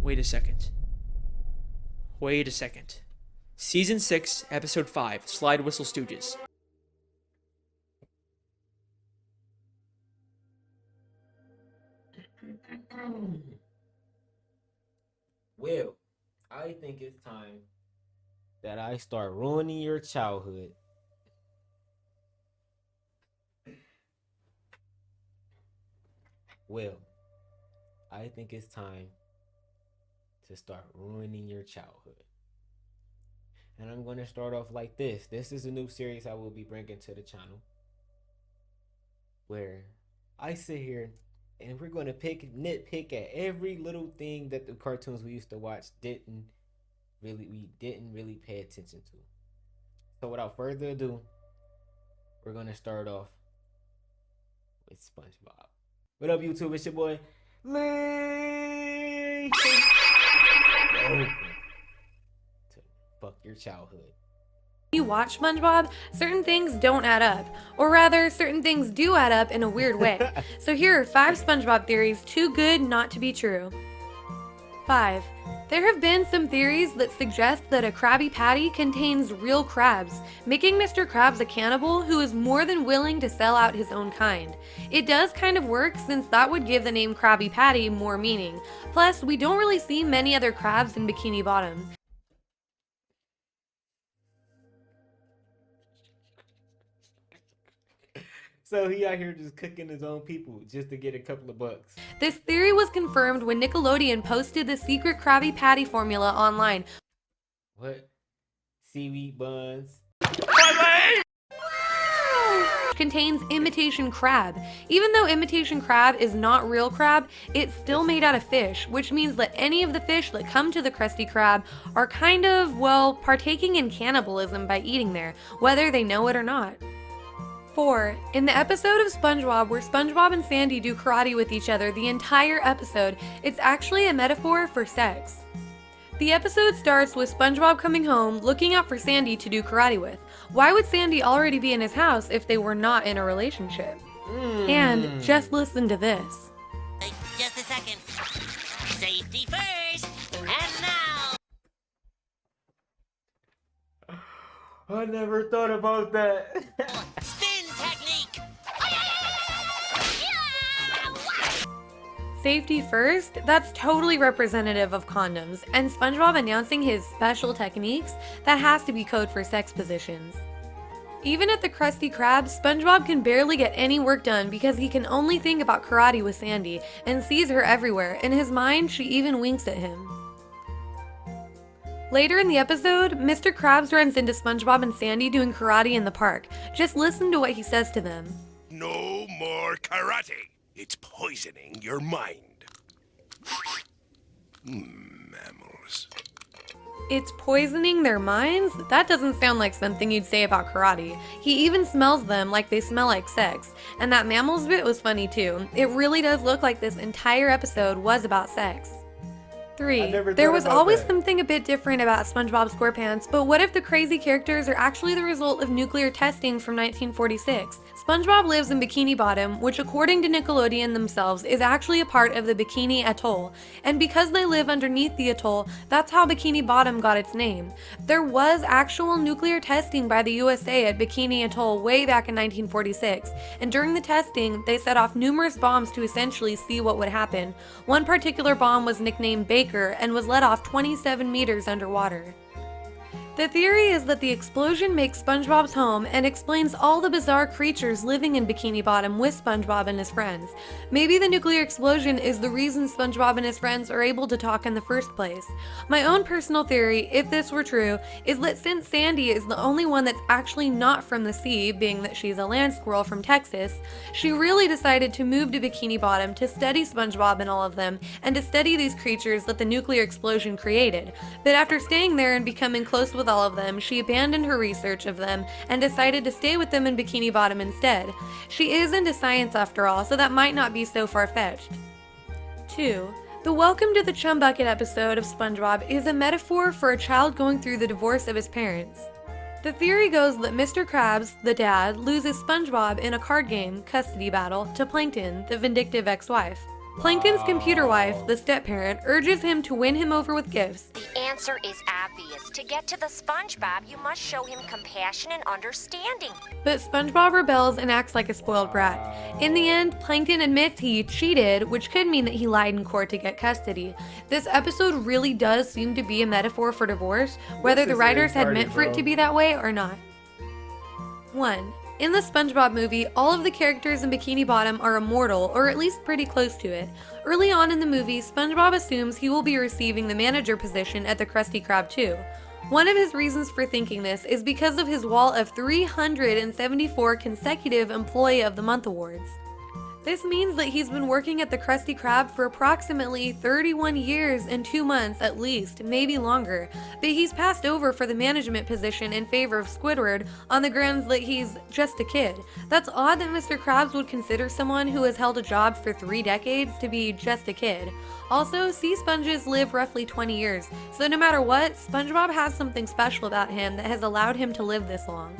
Wait a second. Season 6, Episode 5, Slide Whistle Stooges. Well, I think it's time that I start ruining your childhood. Well, I think it's time to start ruining your childhood. And I'm going to start off like this. This is a new series I will be bringing to the channel, where I sit here and we're going to nitpick at every little thing that the cartoons we used to watch didn't really pay attention to. So without further ado, we're going to start off with SpongeBob. What up, YouTube? It's your boy Leafeey. To fuck your childhood. You watch SpongeBob, certain things don't add up. Or rather, certain things do add up in a weird way. So here are 5 SpongeBob theories too good not to be true. 5. There have been some theories that suggest that a Krabby Patty contains real crabs, making Mr. Krabs a cannibal who is more than willing to sell out his own kind. It does kind of work, since that would give the name Krabby Patty more meaning. Plus, we don't really see many other crabs in Bikini Bottom. So he out here just cooking his own people just to get a couple of bucks. This theory was confirmed when Nickelodeon posted the secret Krabby Patty formula online. What? Seaweed buns? Contains imitation crab. Even though imitation crab is not real crab, it's still made out of fish, which means that any of the fish that come to the Krusty Krab are kind of, well, partaking in cannibalism by eating there, whether they know it or not. 4. In the episode of SpongeBob where SpongeBob and Sandy do karate with each other the entire episode, it's actually a metaphor for sex. The episode starts with SpongeBob coming home, looking out for Sandy to do karate with. Why would Sandy already be in his house if they were not in a relationship? And just listen to this. Just a second. Safety first. And now. I never thought about that. Spin technique. Safety first? That's totally representative of condoms, and SpongeBob announcing his special techniques? That has to be code for sex positions. Even at the Krusty Krab, SpongeBob can barely get any work done because he can only think about karate with Sandy, and sees her everywhere. In his mind, she even winks at him. Later in the episode, Mr. Krabs runs into SpongeBob and Sandy doing karate in the park. Just listen to what he says to them. No more karate. It's poisoning your mind. Mammals. It's poisoning their minds? That doesn't sound like something you'd say about karate. He even smells them like they smell like sex. And that mammals bit was funny too. It really does look like this entire episode was about sex. 3. There was always something a bit different about SpongeBob SquarePants, but what if the crazy characters are actually the result of nuclear testing from 1946? SpongeBob lives in Bikini Bottom, which according to Nickelodeon themselves is actually a part of the Bikini Atoll, and because they live underneath the atoll, that's how Bikini Bottom got its name. There was actual nuclear testing by the USA at Bikini Atoll way back in 1946, and during the testing, they set off numerous bombs to essentially see what would happen. One particular bomb was nicknamed Baker and was let off 27 meters underwater. The theory is that the explosion makes SpongeBob's home and explains all the bizarre creatures living in Bikini Bottom with SpongeBob and his friends. Maybe the nuclear explosion is the reason SpongeBob and his friends are able to talk in the first place. My own personal theory, if this were true, is that since Sandy is the only one that's actually not from the sea, being that she's a land squirrel from Texas, she really decided to move to Bikini Bottom to study SpongeBob and all of them, and to study these creatures that the nuclear explosion created. But after staying there and becoming close with all of them, she abandoned her research of them and decided to stay with them in Bikini Bottom instead. She is into science after all, so that might not be so far-fetched. 2. The Welcome to the Chum Bucket episode of SpongeBob is a metaphor for a child going through the divorce of his parents. The theory goes that Mr. Krabs, the dad, loses SpongeBob in a card game custody battle to Plankton, the vindictive ex-wife. Plankton's computer wife, the step-parent, urges him to win him over with gifts. The answer is obvious. To get to the SpongeBob, you must show him compassion and understanding. But SpongeBob rebels and acts like a spoiled brat. In the end, Plankton admits he cheated, which could mean that he lied in court to get custody. This episode really does seem to be a metaphor for divorce, whether the writers had meant for it to be that way or not. 1. In the SpongeBob movie, all of the characters in Bikini Bottom are immortal, or at least pretty close to it. Early on in the movie, SpongeBob assumes he will be receiving the manager position at the Krusty Krab too. One of his reasons for thinking this is because of his wall of 374 consecutive Employee of the Month awards. This means that he's been working at the Krusty Krab for approximately 31 years and 2 months at least, maybe longer, but he's passed over for the management position in favor of Squidward on the grounds that he's just a kid. That's odd that Mr. Krabs would consider someone who has held a job for 3 decades to be just a kid. Also, sea sponges live roughly 20 years, so no matter what, SpongeBob has something special about him that has allowed him to live this long.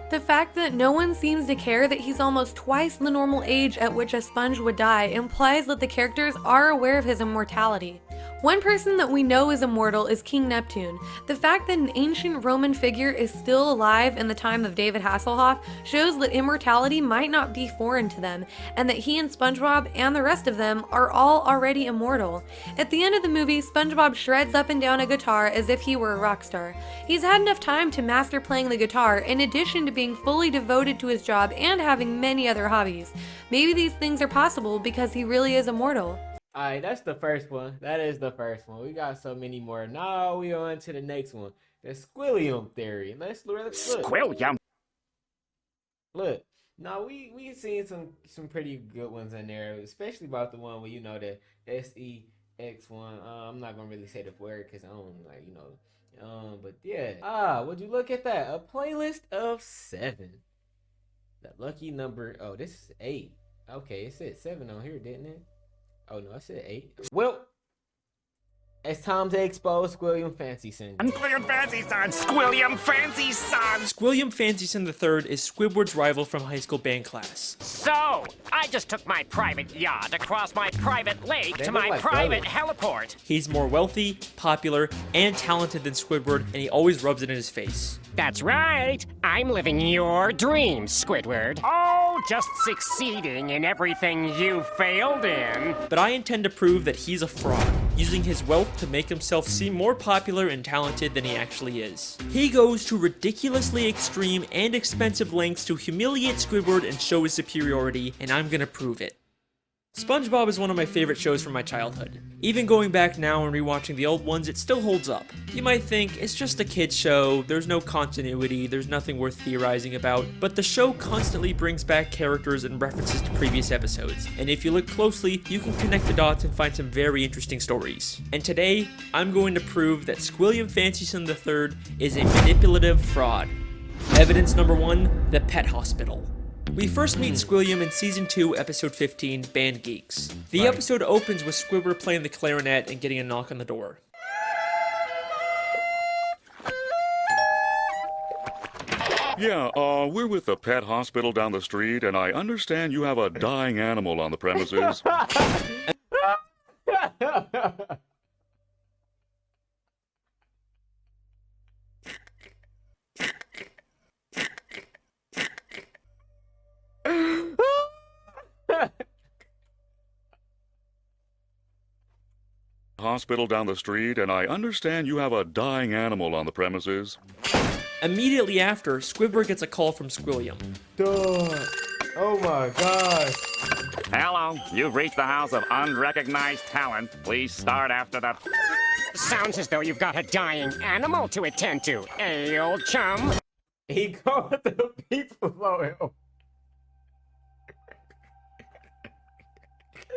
The fact that no one seems to care that he's almost twice the normal age at which a sponge would die implies that the characters are aware of his immortality. One person that we know is immortal is King Neptune. The fact that an ancient Roman figure is still alive in the time of David Hasselhoff shows that immortality might not be foreign to them, and that he and SpongeBob and the rest of them are all already immortal. At the end of the movie, SpongeBob shreds up and down a guitar as if he were a rock star. He's had enough time to master playing the guitar in addition to being fully devoted to his job and having many other hobbies. Maybe these things are possible because he really is immortal. Alright, that's the first one. That is the first one. We got so many more. Now we on to the next one. The Squilliam theory. Let's look. Squilliam. Look. Now we seen some pretty good ones in there, especially about the one where the SEX one. I'm not gonna really say the word because I don't but yeah. Would you look at that? A playlist of 7. The lucky number. Oh, this is 8. Okay, it said 7 on here, didn't it? Oh no, I said 8. Well, it's time to expose Squilliam Fancy Son. Squilliam Fancy Son! Squilliam Fancy Son! Squilliam Fancyson III is Squidward's rival from high school band class. So, I just took my private yacht across my private lake to my private heliport. He's more wealthy, popular, and talented than Squidward, and he always rubs it in his face. That's right. I'm living your dreams, Squidward. Oh, just succeeding in everything you failed in. But I intend to prove that he's a fraud, using his wealth to make himself seem more popular and talented than he actually is. He goes to ridiculously extreme and expensive lengths to humiliate Squidward and show his superiority, and I'm gonna prove it. SpongeBob is one of my favorite shows from my childhood. Even going back now and rewatching the old ones, it still holds up. You might think, it's just a kid's show, there's no continuity, there's nothing worth theorizing about, but the show constantly brings back characters and references to previous episodes, and if you look closely, you can connect the dots and find some very interesting stories. And today, I'm going to prove that Squilliam Fancyson III is a manipulative fraud. Evidence number 1, the pet hospital. We first meet Squilliam in Season 2, Episode 15, Band Geeks. The episode opens with Squidward playing the clarinet and getting a knock on the door. Yeah, we're with the pet hospital down the street, and I understand you have a dying animal on the premises. Hospital down the street, and I understand you have a dying animal on the premises. Immediately after, Squidward gets a call from Squilliam. Duh. Oh my gosh. Hello, you've reached the house of unrecognized talent. Please start after the... Sounds as though you've got a dying animal to attend to, eh, old chum? He called the people below him.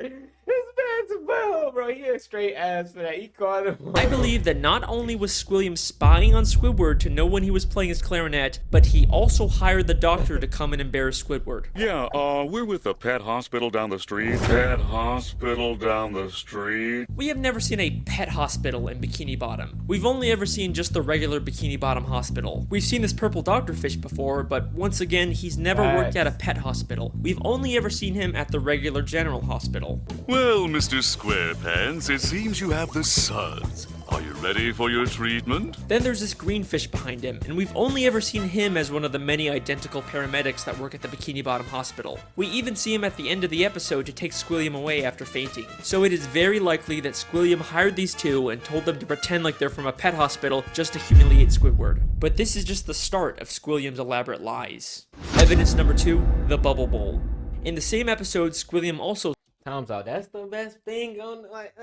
This man's a bell, bro. he a straight ass for that. He called him. I believe that not only was Squilliam spying on Squidward to know when he was playing his clarinet, but he also hired the doctor to come and embarrass Squidward. Yeah, we're with the pet hospital down the street. Pet hospital down the street. We have never seen a pet hospital in Bikini Bottom. We've only ever seen just the regular Bikini Bottom hospital. We've seen this purple doctorfish before, but once again, he's never worked at a pet hospital. We've only ever seen him at the regular general hospital. Well, Mr. SquarePants, it seems you have the suds. Are you ready for your treatment? Then there's this green fish behind him, and we've only ever seen him as one of the many identical paramedics that work at the Bikini Bottom hospital. We even see him at the end of the episode to take Squilliam away after fainting. So it is very likely that Squilliam hired these two and told them to pretend like they're from a pet hospital just to humiliate Squidward. But this is just the start of Squilliam's elaborate lies. Evidence number 2, the Bubble Bowl. In the same episode, Squilliam also Tom's out. That's the best thing on like.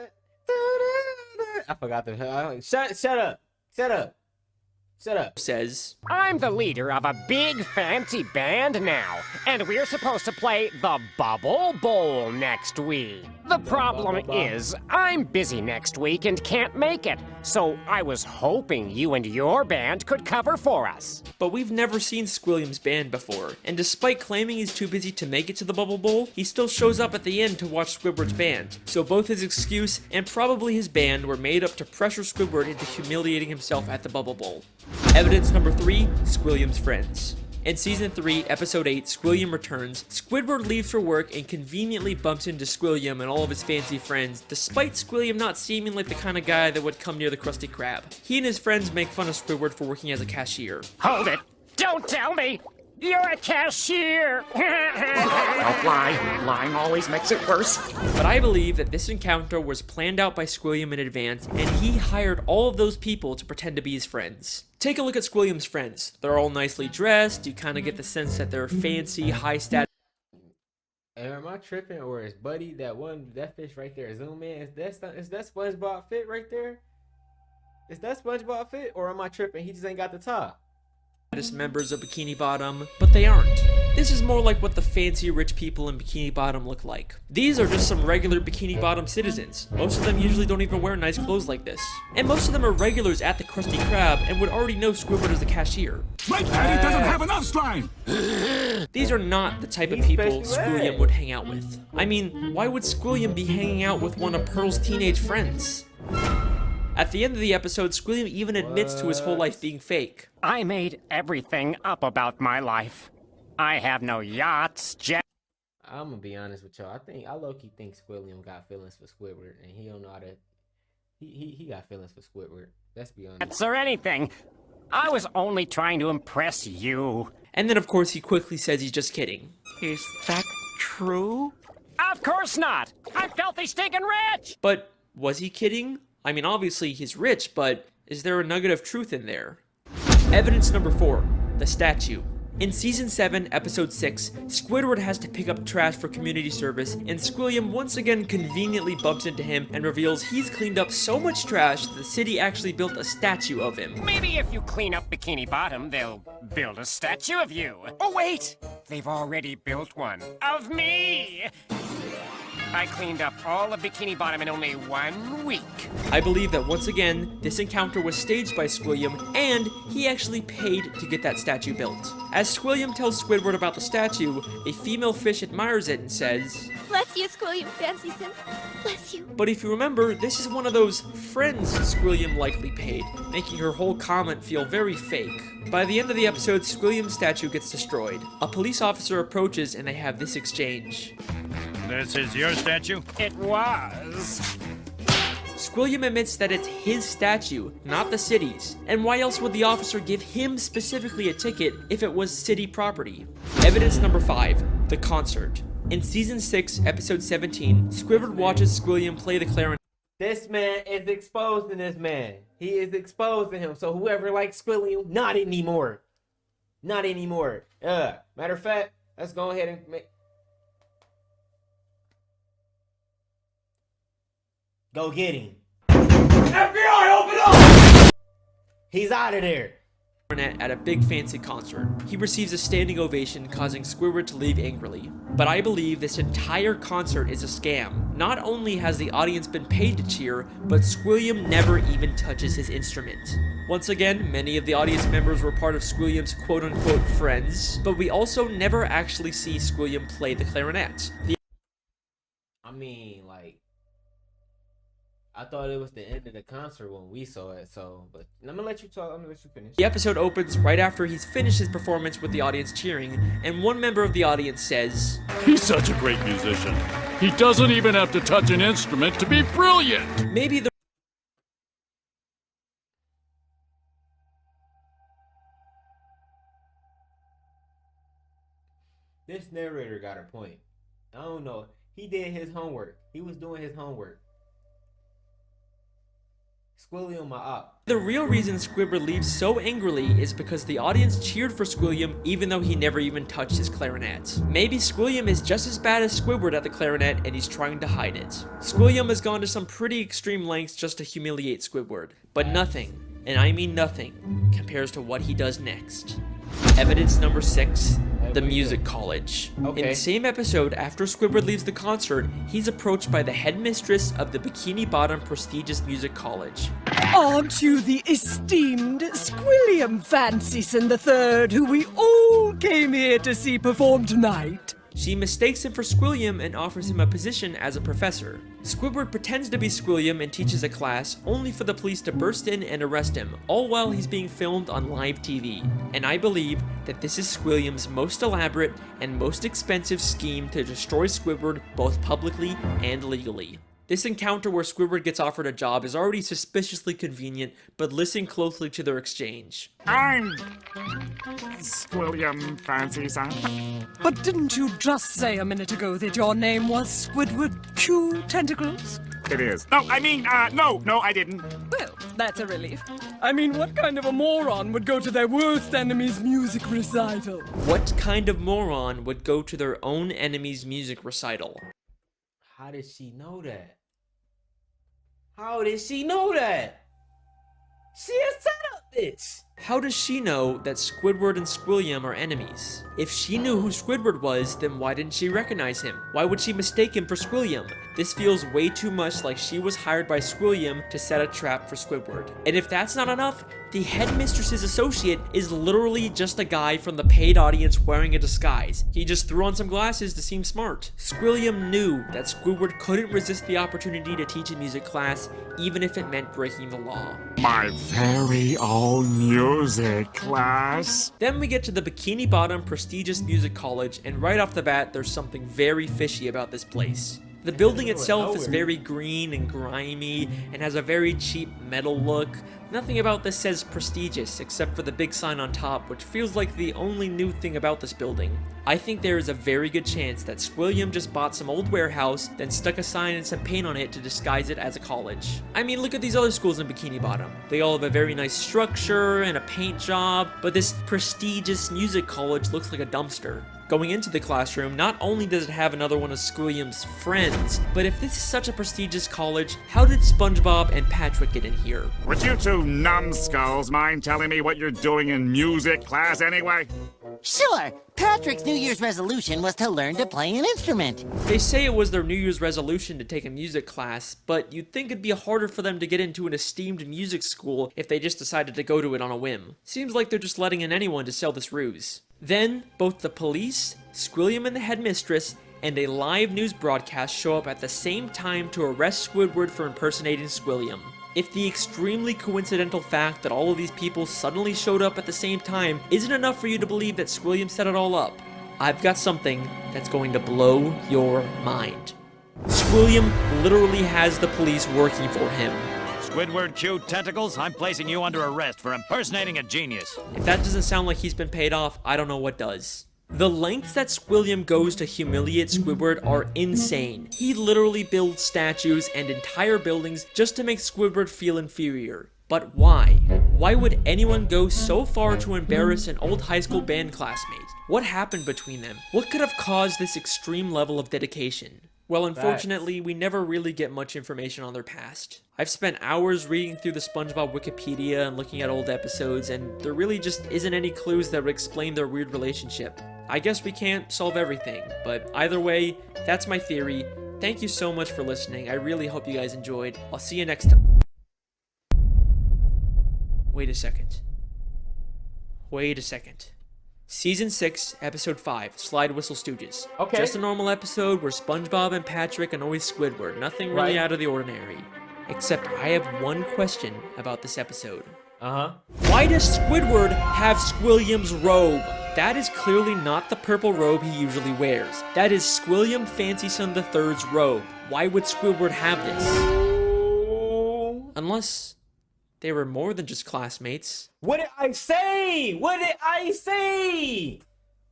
I forgot the. Shut up. says, I'm the leader of a big fancy band now, and we're supposed to play the Bubble Bowl next week. The problem is, I'm busy next week and can't make it, so I was hoping you and your band could cover for us. But we've never seen Squilliam's band before, and despite claiming he's too busy to make it to the Bubble Bowl, he still shows up at the end to watch Squidward's band. So both his excuse and probably his band were made up to pressure Squidward into humiliating himself at the Bubble Bowl. Evidence number 3, Squilliam's friends. In Season 3, Episode 8, Squilliam returns. Squidward leaves for work and conveniently bumps into Squilliam and all of his fancy friends, despite Squilliam not seeming like the kind of guy that would come near the Krusty Krab. He and his friends make fun of Squidward for working as a cashier. Hold it! Don't tell me! You're a cashier! Don't lie. Lying always makes it worse. But I believe that this encounter was planned out by Squilliam in advance, and he hired all of those people to pretend to be his friends. Take a look at Squilliam's friends. They're all nicely dressed. You kind of get the sense that they're fancy, high status. Am I tripping, or is Buddy that fish right there? Zoom in. Is that SpongeBob fit right there? Is that SpongeBob fit, or am I tripping? He just ain't got the top. Members of Bikini Bottom, but they aren't. This is more like what the fancy rich people in Bikini Bottom look like. These are just some regular Bikini Bottom citizens. Most of them usually don't even wear nice clothes like this. And most of them are regulars at the Krusty Krab and would already know Squidward as the cashier. My daddy doesn't have enough slime! These are not the type of people Squilliam would hang out with. I mean, why would Squilliam be hanging out with one of Pearl's teenage friends? At the end of the episode, Squilliam even admits to his whole life being fake. I made everything up about my life. I have no yachts, I'm gonna be honest with y'all. I low-key think Squilliam got feelings for Squidward, and he don't know how to. He got feelings for Squidward. Let's be honest. or anything. I was only trying to impress you. And then, of course, he quickly says he's just kidding. Is that true? Of course not! I'm filthy stinking rich! But was he kidding? I mean, obviously he's rich, but is there a nugget of truth in there? Evidence number 4, the statue. In Season 7, Episode 6, Squidward has to pick up trash for community service, and Squilliam once again conveniently bumps into him and reveals he's cleaned up so much trash that the city actually built a statue of him. Maybe if you clean up Bikini Bottom, they'll build a statue of you. Oh wait! They've already built one. Of me! I cleaned up all of Bikini Bottom in only 1 week. I believe that once again, this encounter was staged by Squilliam, and he actually paid to get that statue built. As Squilliam tells Squidward about the statue, a female fish admires it and says, Bless you, Squilliam Fancy Sim. Bless you. but if you remember, this is one of those friends Squilliam likely paid, making her whole comment feel very fake. By the end of the episode, Squilliam's statue gets destroyed. A police officer approaches and they have this exchange. This is your statue? It was. Squilliam admits that it's his statue, not the city's. And why else would the officer give him specifically a ticket if it was city property? Evidence number 5, the concert. In Season 6, Episode 17, Squidward watches Squilliam play the clarinet. This man is exposing this man. He is exposing him. So whoever likes Squilliam, not anymore. Not anymore. Matter of fact, let's go ahead and make. Go get him. FBI, open up! He's out of there. clarinet at a big fancy concert. He receives a standing ovation, causing Squidward to leave angrily. But I believe this entire concert is a scam. Not only has the audience been paid to cheer, but Squilliam never even touches his instrument. Once again, many of the audience members were part of Squilliam's quote-unquote friends, but we also never actually see Squilliam play the clarinet. I mean, like, I thought it was the end of the concert when we saw it, so, but I'm gonna let you talk, I'm gonna let you finish. The episode opens right after he's finished his performance with the audience cheering, and one member of the audience says, "He's such a great musician. He doesn't even have to touch an instrument to be brilliant." Maybe the This narrator got a point. I don't know. He did his homework. He was doing his homework. Squilliam my op. The real reason Squidward leaves so angrily is because the audience cheered for Squilliam even though he never even touched his clarinet. Maybe Squilliam is just as bad as Squidward at the clarinet and he's trying to hide it. Squilliam has gone to some pretty extreme lengths just to humiliate Squidward, but nothing, and I mean nothing, compares to what he does next. Evidence number 6. The music college. Okay. In the same episode, after Squidward leaves the concert, he's approached by the headmistress of the Bikini Bottom prestigious music college. Aren't you the esteemed Squilliam Fancyson III, who we all came here to see perform tonight? She mistakes him for Squilliam and offers him a position as a professor. Squidward pretends to be Squilliam and teaches a class, only for the police to burst in and arrest him, all while he's being filmed on live TV. And I believe that this is Squilliam's most elaborate and most expensive scheme to destroy Squidward both publicly and legally. This encounter where Squidward gets offered a job is already suspiciously convenient, but listen closely to their exchange. I'm Squilliam Fancyson. But didn't you just say a minute ago that your name was Squidward Q Tentacles? It is. No, I mean, no, I didn't. Well, that's a relief. I mean, what kind of a moron would go to their worst enemy's music recital? What kind of moron would go to their own enemy's music recital? How did she know that? How did she know that? She has set up this. How does she know that Squidward and Squilliam are enemies? If she knew who Squidward was, then why didn't she recognize him? Why would she mistake him for Squilliam? This feels way too much like she was hired by Squilliam to set a trap for Squidward. And if that's not enough, the headmistress's associate is literally just a guy from the paid audience wearing a disguise. He just threw on some glasses to seem smart. Squilliam knew that Squidward couldn't resist the opportunity to teach a music class, even if it meant breaking the law. My very own music class. Then we get to the Bikini Bottom prestigious music college, and right off the bat, there's something very fishy about this place. The building itself is very green and grimy and has a very cheap metal look. Nothing about this says prestigious except for the big sign on top, which feels like the only new thing about this building. I think there is a very good chance that Squilliam just bought some old warehouse, then stuck a sign and some paint on it to disguise it as a college. I mean, look at these other schools in Bikini Bottom. They all have a very nice structure and a paint job, but this prestigious music college looks like a dumpster. Going into the classroom, not only does it have another one of Squilliam's friends, but if this is such a prestigious college, how did SpongeBob and Patrick get in here? Would you two numbskulls mind telling me what you're doing in music class anyway? Sure. Patrick's New Year's resolution was to learn to play an instrument. They say it was their New Year's resolution to take a music class, but you'd think it'd be harder for them to get into an esteemed music school if they just decided to go to it on a whim. Seems like they're just letting in anyone to sell this ruse. Then, both the police, Squilliam and the headmistress, and a live news broadcast show up at the same time to arrest Squidward for impersonating Squilliam. If the extremely coincidental fact that all of these people suddenly showed up at the same time isn't enough for you to believe that Squilliam set it all up, I've got something that's going to blow your mind. Squilliam literally has the police working for him. Squidward Q Tentacles, I'm placing you under arrest for impersonating a genius. If that doesn't sound like he's been paid off, I don't know what does. The lengths that Squilliam goes to humiliate Squidward are insane. He literally builds statues and entire buildings just to make Squidward feel inferior. But why? Why would anyone go so far to embarrass an old high school band classmate? What happened between them? What could have caused this extreme level of dedication? Well, unfortunately, we never really get much information on their past. I've spent hours reading through the SpongeBob Wikipedia and looking at old episodes, and there really just isn't any clues that would explain their weird relationship. I guess we can't solve everything, but either way, that's my theory. Thank you so much for listening. I really hope you guys enjoyed. I'll see you next time. Wait a second. Season 6, Episode 5, Slide Whistle Stooges. Okay. Just a normal episode where SpongeBob and Patrick annoy Squidward. Nothing really out of the ordinary. Except I have one question about this episode. Why does Squidward have Squilliam's robe? That is clearly not the purple robe he usually wears. That is Squilliam Fancyson III's robe. Why would Squidward have this? Unless they were more than just classmates. What did I say? What did I say?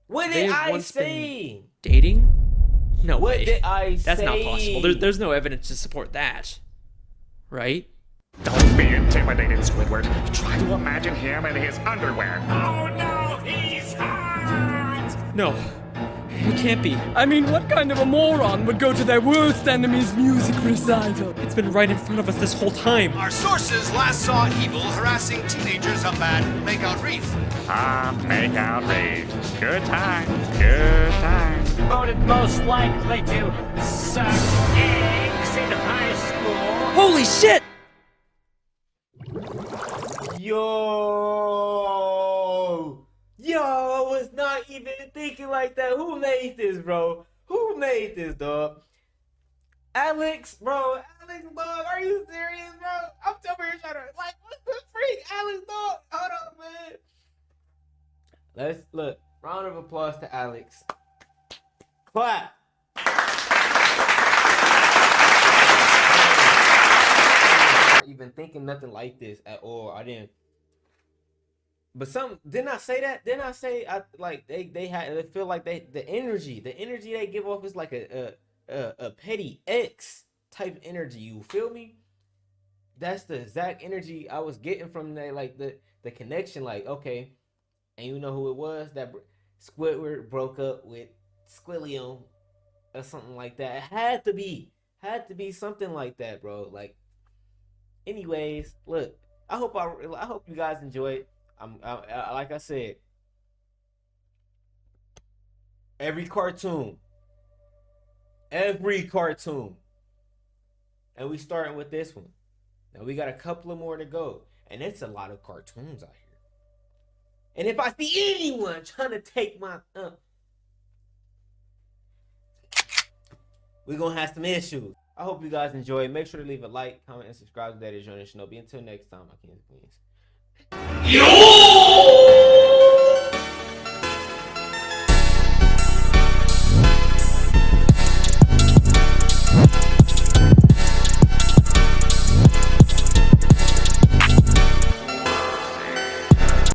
What did I say? Dating? No What way. did I That's say? not possible. There's no evidence to support that. Right? Don't be intimidated, Squidward. Try to imagine him in his underwear. Oh no, he's hot! No. It can't be. I mean, what kind of a moron would go to their worst enemy's music recital? It's been right in front of us this whole time. Our sources last saw Evil harassing teenagers up at Makeout Reef. Makeout Reef. Good times, good times. Voted most likely to suck eggs in high school. Holy shit! Yo, I was not even thinking like that. Who made this, bro? Who made this, dog? Alex, dog, are you serious, bro? I'm over here trying to, like, what the freak? Alex, dog, hold on, man. Let's, look, round of applause to Alex. Clap. Not even thinking nothing like this at all. I didn't. But didn't I say that? Didn't I say they feel like the energy they give off is like a petty ex type energy. You feel me? That's the exact energy I was getting from that, like the connection. Like, okay, and you know who it was? That Squidward broke up with Squilliam or something like that. It had to be something like that, bro. Like, anyways, look, I hope you guys enjoyed. I like I said, every cartoon, and we starting with this one. Now we got a couple of more to go, and it's a lot of cartoons out here. And if I see anyone trying to take my we're gonna have some issues. I hope you guys enjoy. Make sure to leave a like, comment, and subscribe to That Is Your Shinobi. Until next time, I can't. Yo!